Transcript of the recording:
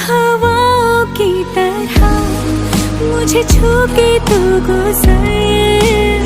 हवाओं की तरह मुझे छू के तू गुजर